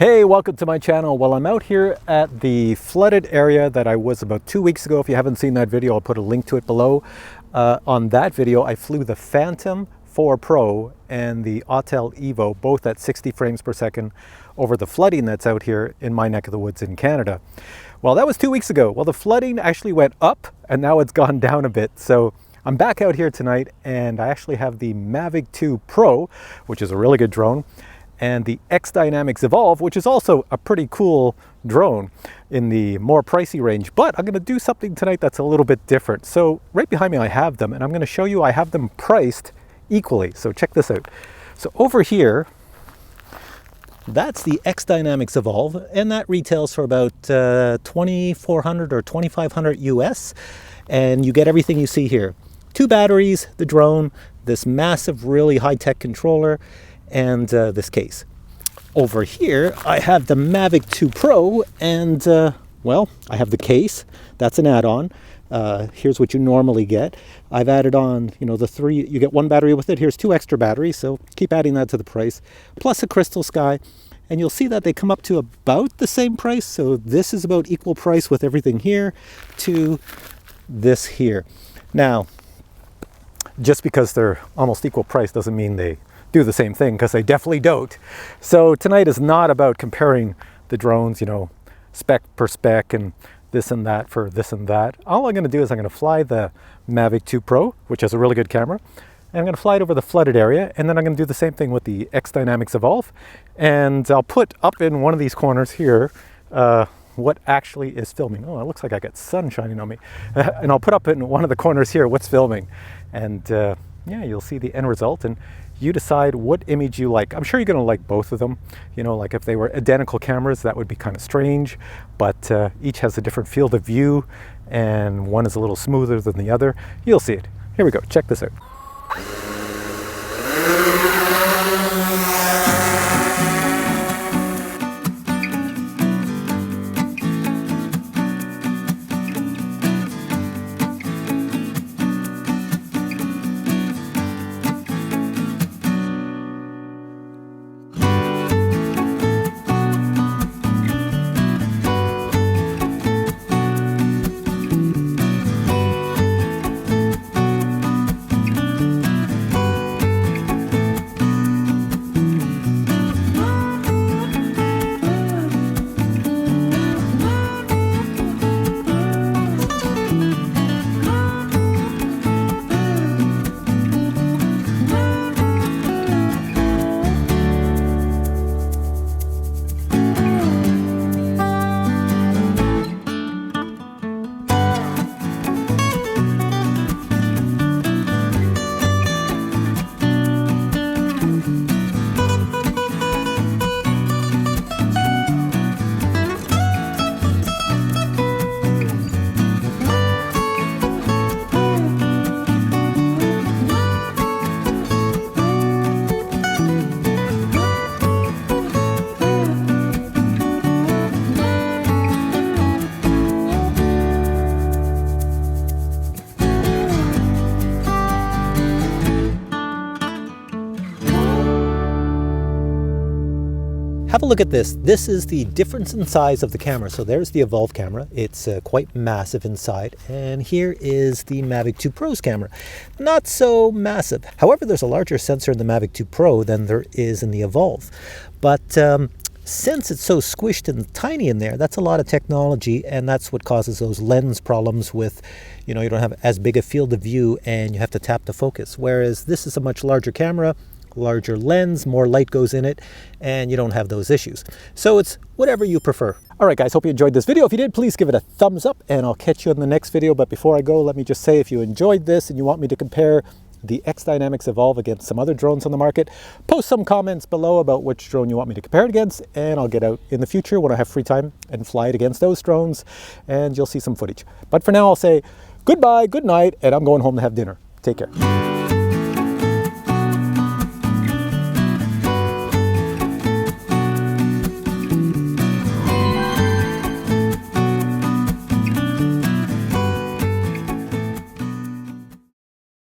Hey, welcome to my channel. Well, I'm out here at the flooded area that I was about 2 weeks ago. If you haven't seen that video, I'll put a link to it below. On that video, I flew the Phantom 4 Pro and the Autel Evo, both at 60 frames per second over the flooding that's out here in my neck of the woods in Canada. Well, that was 2 weeks ago. Well, the flooding actually went up and now it's gone down a bit. So I'm back out here tonight and I actually have the Mavic 2 Pro, which is a really good drone, and the Xdynamics Evolve, which is also a pretty cool drone in the more pricey range. But I'm gonna do something tonight that's a little bit different. So right behind me I have them, and I'm gonna show you I have them priced equally. So check this out. So over here, that's the Xdynamics Evolve, and that retails for about $2,400 or $2,500 US, and you get everything you see here. 2 batteries, the drone, this massive, really high-tech controller, and this case. Over here, I have the Mavic 2 Pro, and well, I have the case. That's an add-on. Here's what you normally get. I've added on, the 3, you get 1 battery with it. Here's 2 extra batteries, so keep adding that to the price, plus a crystal sky. And you'll see that they come up to about the same price. So this is about equal price with everything here to this here. Now, just because they're almost equal price doesn't mean they do the same thing, because they definitely don't. So tonight is not about comparing the drones, spec per spec and this and that for this and that. All I'm going to do is I'm going to fly the Mavic 2 Pro, which has a really good camera, and I'm going to fly it over the flooded area, and then I'm going to do the same thing with the Xdynamics Evolve, and I'll put up in one of these corners here what actually is filming. Oh, it looks like I got sun shining on me. And I'll put up in one of the corners here what's filming, and yeah, you'll see the end result, and you decide what image you like. I'm sure you're gonna like both of them. Like if they were identical cameras, that would be kind of strange, but each has a different field of view, and one is a little smoother than the other. You'll see it. Here we go, check this out. Have a look at this. This is the difference in size of the camera. So there's the Evolve camera. It's quite massive inside. And here is the Mavic 2 Pro's camera. Not so massive. However, there's a larger sensor in the Mavic 2 Pro than there is in the Evolve. But since it's so squished and tiny in there, that's a lot of technology, and that's what causes those lens problems with, you don't have as big a field of view and you have to tap the focus. Whereas this is a much larger camera, larger lens, more light goes in it, and you don't have those issues. So it's whatever you prefer. All right, guys, hope you enjoyed this video. If you did, please give it a thumbs up, and I'll catch you in the next video. But before I go, let me just say, if you enjoyed this and you want me to compare the Xdynamics Evolve against some other drones on the market, post some comments below about which drone you want me to compare it against, and I'll get out in the future when I have free time and fly it against those drones, and you'll see some footage. But for now, I'll say goodbye, good night, and I'm going home to have dinner. Take care.